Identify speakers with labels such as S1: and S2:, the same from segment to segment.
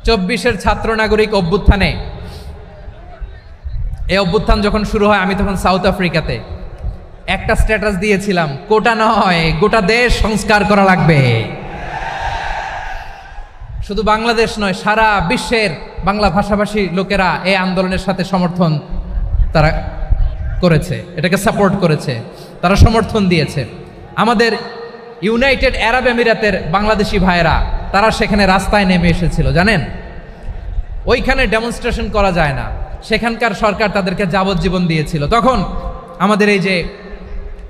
S1: 24-এর ছাত্র নাগরিক অভ্যুত্থানে, এই অভ্যুত্থান যখন শুরু হয় আমি তখন সাউথ আফ্রিকাতে একটা স্ট্যাটাস দিয়েছিলাম, কোটা নয় গোটা দেশ সংস্কার করা লাগবে। শুধু বাংলাদেশ নয়, সারা বিশ্বের বাংলা ভাষাভাষী লোকেরা এই আন্দোলনের সাথে সমর্থন তারা করেছে, এটাকে সাপোর্ট করেছে, তারা সমর্থন দিয়েছে। আমাদের ইউনাইটেড আরব আমিরাতের বাংলাদেশি ভাইয়েরা তারা সেখানে রাস্তায় নেমে এসেছিল, জানেন? ওইখানে ডেমনস্ট্রেশন করা যায় না, সেখানকার সরকার তাদেরকে যাবজ্জীবন দিয়েছিল। তখন আমাদের এই যে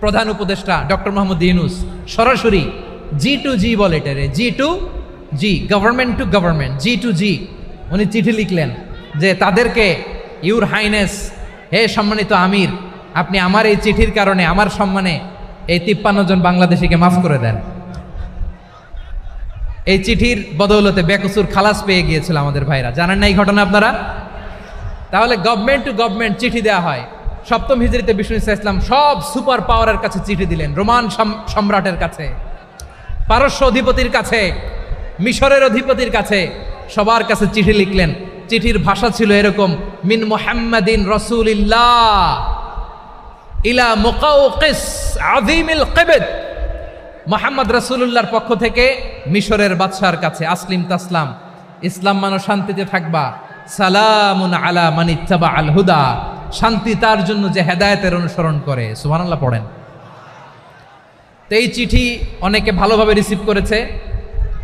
S1: প্রধান উপদেষ্টা ডক্টর মোহাম্মদ ইউনূস সরাসরি G2G বলে, এটারে G2G, government to government, G2G, উনি চিঠি লিখলেন যে তাদেরকে, ইউর হাইনেস, হে সম্মানিত আমির, আপনি আমার এই চিঠির কারণে আমার সম্মানে এই 53 জন বাংলাদেশিকে মাফ করে দেন। এই চিঠির বদৌলতে বেকসুর খালাস পেয়ে গিয়েছিল আমাদের ভাইরা, জানেন না এই ঘটনা আপনারা? তাহলে গভর্নমেন্ট টু গভর্নমেন্ট চিঠি দেওয়া হয়। 7ম হিজরিতে বিষ্ণু ইসলাম সব সুপার পাওয়ারের কাছে চিঠি দিলেন, রোমান সম্রাটের কাছে, পারস্য অধিপতির কাছে, মিশরের অধিপতির কাছে, সবার কাছে চিঠি লিখলেন। চিঠির ভাষা ছিল এরকম, মিন মুহাম্মাদিন রাসূলিল্লাহ ইলা মুকাওকিস আযীমিল কিবত, মুহাম্মদ রাসূলুল্লাহর পক্ষ থেকে মিশরের বাদশার কাছে, আসলিম তাসলাম, ইসলাম মানো শান্তিতে থাকবা, সালামুন আলা মান ইত্তাবা আল হুদা, শান্তি তার জন্য যে হেদায়েতের অনুসরণ করে। সুবহানাল্লাহ পড়েন। তো এই চিঠি অনেকে ভালোভাবে রিসিভ করেছে,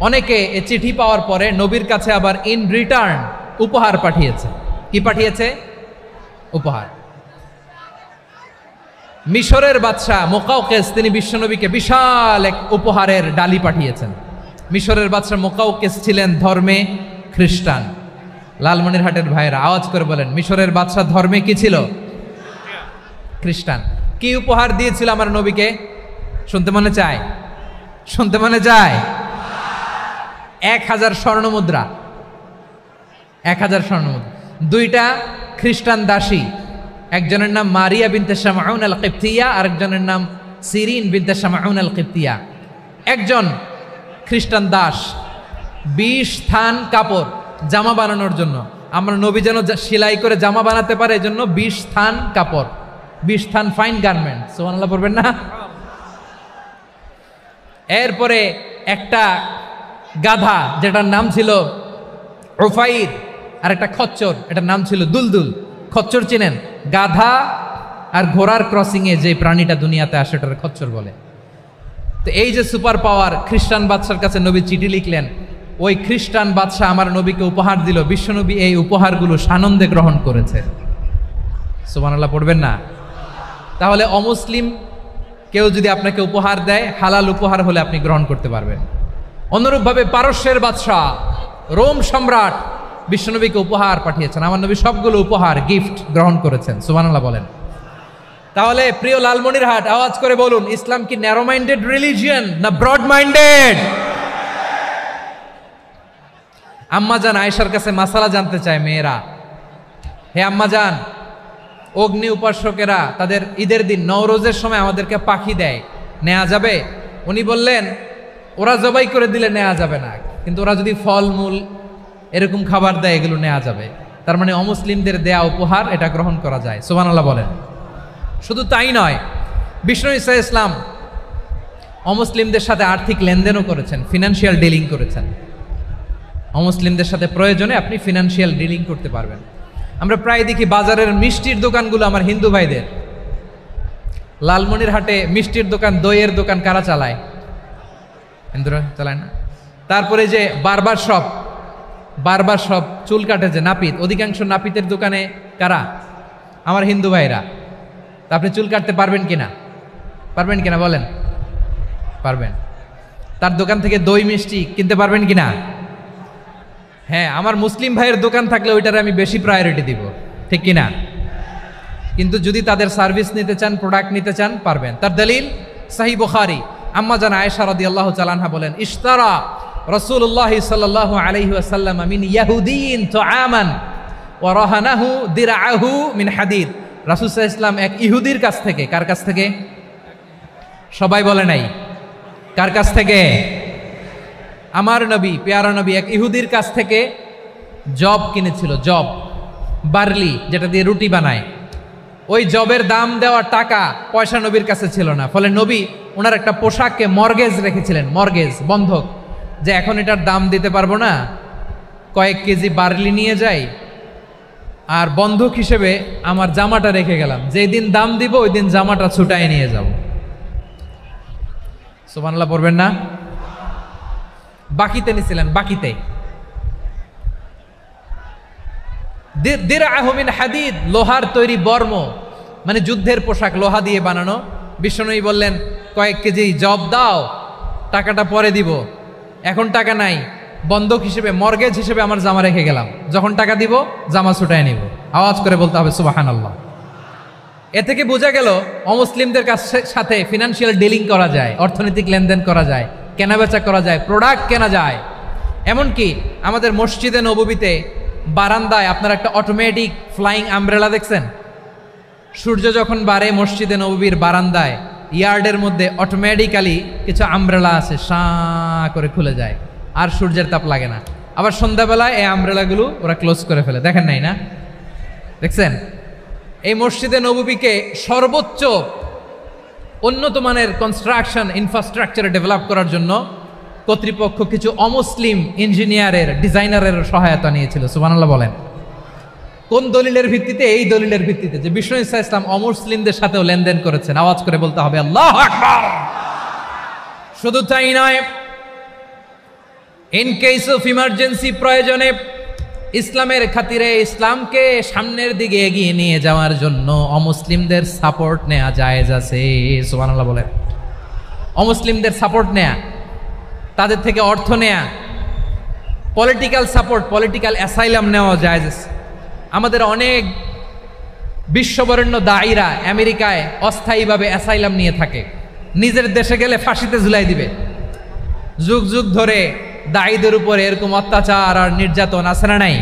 S1: অনেকে এই চিঠি পাওয়ার পরে নবীর কাছে আবার ইন রিটার্ন উপহার পাঠিয়েছে। কি পাঠিয়েছে? উপহার। মিশরের বাদশাহ মুকাওকিস তিনি বিশ্বনবীকে বিশাল এক উপহারের ডালি পাঠিয়েছেন। মিশরের বাদশাহ মুকাওকিস ছিলেন ধর্মে খ্রিস্টান। লালমনিরহাটের ভাইয়েরা আওয়াজ করে বলেন, মিশরের বাদশাহ ধর্মে কি ছিল? খ্রিস্টান। কি উপহার দিয়েছিল আমার নবীকে? শুনতে মনে চায়? শুনতে মনে চায়? 1000 স্বর্ণ মুদ্রা, 1000 স্বর্ণ মুদ্রা। 2টা খ্রিস্টান দাসী, একজনের নাম মারিয়া বিনতে শামউন আল কিবতিয়া, আরেকজনের নাম সিরিন বিনতে শামউন আল কিবতিয়া। একজন খ্রিস্টান দাস 20 থান কাপড় জামা বানানোর জন্য, আমরা নবী যেন সেলাই করে জামা বানাতে পারে এজন্য 20 থান কাপড়, 20 থান ফাইন গার্মেন্ট। সুবহানাল্লাহ পড়বেন না? এরপরে একটা গাধা যেটার নাম ছিল উফাইর, আর একটা খচ্চর, এটার নাম ছিল দুলদুল। খচ্চর চিনেন? গাধা আর ঘোড়ার ক্রসিং এ যে প্রাণীটা দুনিয়াতে আসে ওটার খচ্চর বলে। তো এই যে সুপার পাওয়ার খ্রিস্টান বাদশার কাছে নবী চিঠি লিখলেন, ওই খ্রিস্টান বাদশাহ আমার নবীকে উপহার দিল, বিশ্বনবী এই উপহারগুলো সানন্দে গ্রহণ করেছে। সুবহানাল্লাহ পড়বেন না? তাহলে অমুসলিম কেউ যদি আপনাকে উপহার দেয়, হালাল উপহার হলে আপনি গ্রহণ করতে পারবেন। অনুরূপভাবে পারস্যের বাদশাহ, রোম সম্রাট বিশ্বনবীকে উপহার পাঠিয়েছেন, আমার নবী সবগুলো উপহার গিফট গ্রহণ করেছেন। সুবহানাল্লাহ বলেন। তাহলে প্রিয় লালমনিরহাট আওয়াজ করে বলুন, ইসলাম কি ন্যারো মাইন্ডেড রিলিজিয়ন না ব্রড মাইন্ডেড? আম্মাজান আয়েশার কাছে মাসালা জানতে চায় মেয়েরা, হে আম্মাজান, অগ্নি উপাসকেরা তাদের ঈদের দিন নওরোজের সময় আমাদেরকে পাখি দেয়, নেওয়া যাবে? উনি বললেন, ওরা জবাই করে দিলে নেওয়া যাবে না, কিন্তু ওরা যদি ফলমূল এরকম খাবার দেয় এগুলো নেওয়া যাবে। তার মানে অমুসলিমদের দেয়া উপহার এটা গ্রহণ করা যায়। সুবহানাল্লাহ বলেন। শুধু তাই নয়, বিষ্ণু ঈসা ইসলাম অমুসলিমদের সাথে আর্থিক লেনদেনও করেছেন, ফিনান্সিয়াল ডিলিং করেছেন। অমুসলিমদের সাথে প্রয়োজনে আপনি ফিনান্সিয়াল ডিলিং করতে পারবেন। আমরা প্রায় দেখি বাজারের মিষ্টির দোকানগুলো আমার হিন্দু ভাইদের। লালমনিরহাটে মিষ্টির দোকান, দইয়ের দোকান কারা চালায়? হিন্দুরা চালায় না? তারপরে যে বারবার শপ, চুল কাটে যে নাপিত, অধিকাংশ নাপিতের দোকানে কারা? আমার হিন্দু ভাইরা। তা আপনি চুল কাটতে পারবেন কিনা? পারবেন কিনা বলেন? পারবেন। তার দোকান থেকে দই মিষ্টি কিনতে পারবেন কিনা? হ্যাঁ, আমার মুসলিম ভাইয়ের দোকান থাকলে ওইটারে আমি বেশি প্রায়োরিটি দিব, ঠিক কিনা? কিন্তু যদি তাদের সার্ভিস নিতে চান, প্রোডাক্ট নিতে চান, পারবেন। তার দলিল সহিহ বুখারী, আম্মা জান আয়েশা রাদিয়াল্লাহু তাআলা আনহা বলেন, ইশতারা রাসূলুল্লাহ সাল্লাল্লাহু আলাইহি ওয়াসাল্লাম মিন ইয়াহুদিয়িন তুআমান ওয়া রাহানাহু দিরআহু মিন হাদিদ। রাসূল সাল্লাল্লাহু আলাইহি ওয়াসাল্লাম এক ইহুদির কাছ থেকে, কার কাছ থেকে? সবাই বলে নাই, কার কাছ থেকে? আমার নবী, পেয়ারা নবী এক ইহুদির কাছ থেকে জব কিনেছিল, জব, বার্লি, যেটা দিয়ে রুটি বানায়। ওই জবের দাম দেওয়া টাকা পয়সা নবীর কাছে ছিল না, ফলে নবী ওনার একটা পোশাককে মর্গেজ রেখেছিলেন, মর্গেজ, বন্ধক, যে এখন এটার দাম দিতে পারবো না, কয়েক কেজি বার্লি নিয়ে যাই আর বন্ধক হিসেবে আমার জামাটা রেখে গেলাম, যেই দিন দাম দিব ওই দিন জামাটা ছুটায় নিয়ে যাব। সুবহানাল্লাহ পড়বেন না? বাকিতে নিছিলেন, বাকিতে। দিরআহু মিন হাদিদ, লোহার তৈরি বর্ম, মানে যুদ্ধের পোশাক, লোহা দিয়ে বানানো। বিশ্বনবী বললেন কয়েক কেজি জব দাও, টাকাটা পরে দিব, এখন টাকা নাই, বন্ধক হিসেবে, মর্গেজ হিসেবে আমার জামা রেখে গেলাম, যখন টাকা দিব জামা ছুটায় নিব। আওয়াজ করে বলতে হবে সুবহানাল্লাহ। এ থেকে বোঝা গেল অমুসলিমদের সাথে ফিনান্সিয়াল ডিলিং করা যায়, অর্থনৈতিক লেনদেন করা যায়, কেনাবেচা করা যায়, প্রোডাক্ট কেনা যায়। এমনকি আমাদের মসজিদে নববীতে বারান্দায় আপনার একটা অটোমেটিক ফ্লাইং আমব্রেলা দেখছেন? সূর্য যখন বাড়ে মসজিদে নববীর বারান্দায় ইয়ার্ডের মধ্যে অটোমেটিক্যালি কিছু আমব্রেলা আছে, সাঁ করে খুলে যায়, আর সূর্যের তাপ লাগে না। আবার সন্ধ্যাবেলায় এই আমব্রেলাগুলো ওরা ক্লোজ করে ফেলে, দেখেন নাই না? দেখছেন? এই মসজিদে নববীকে সর্বোচ্চ উন্নত মানের কনস্ট্রাকশন ইনফ্রাস্ট্রাকচারে ডেভেলপ করার জন্য কর্তৃপক্ষ কিছু অমুসলিম ইঞ্জিনিয়ারের, ডিজাইনারের সহায়তা নিয়েছিল। সুবহানাল্লাহ বলেন। কোন দলিলের ভিত্তিতে? এই দলিলের ভিত্তিতে যে বিষ্ণু ঈসা ইসলাম অমুসলিমদের সাথেও লেনদেন করেছেন। আওয়াজ করে বলতে হবে আল্লাহু আকবার। শুধু তাই নয়, ইন কেস অফ ইমার্জেন্সি, প্রয়োজনে ইসলামের খাতিরে, ইসলামকে সামনের দিকে এগিয়ে নিয়ে যাওয়ার জন্য অমুসলিমদের সাপোর্ট নেওয়া জায়েজ আছে। সুবহানাল্লাহ বলেন। অমুসলিমদের সাপোর্ট নেয়া, তাদের থেকে অর্থ নেয়া, পলিটিক্যাল সাপোর্ট, পলিটিক্যাল অ্যাসাইলাম নেওয়া জায়েজ আছে। আমাদের অনেক বিশ্ববরেণ্য দায়ীরা আমেরিকায় অস্থায়ীভাবে অ্যাসাইলাম নিয়ে থাকে, নিজের দেশে গেলে ফাঁসিতে ঝুলাই দিবে। যুগ যুগ ধরে দায়ীদের উপরে এরকম অত্যাচার আর নির্যাতন আছে না নাই?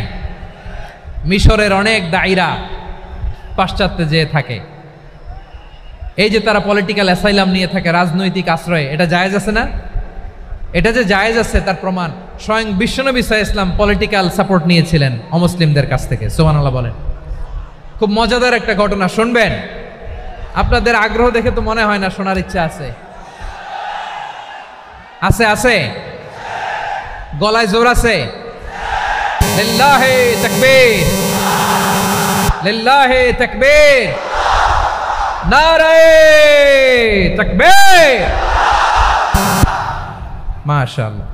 S1: মিশরের অনেক দায়ীরা পাশ্চাত্যে যেয়ে থাকে, এই যে তারা পলিটিক্যাল অ্যাসাইলাম নিয়ে থাকে, রাজনৈতিক আশ্রয়, এটা জায়েজ আছে না? এটা যে জায়েজ আছে তার প্রমাণ স্বয়ং বিশ্বনবী সাল্লাল্লাহু আলাইহি ওয়াসাল্লাম পলিটিক্যাল সাপোর্ট নিয়েছিলেন অমুসলিমদের কাছ থেকে। সুবহানাল্লাহ বলেন। খুব মজাদার একটা ঘটনা, শুনবেন? আপনাদের আগ্রহ দেখে তো মনে হয় না শোনার ইচ্ছা আছে। আছে? আছে? গলায় জোর আছে? লিল্লাহি তাকবীর, লিল্লাহি তাকবীর, নারায়ে তাকবীর। মাশাআল্লাহ।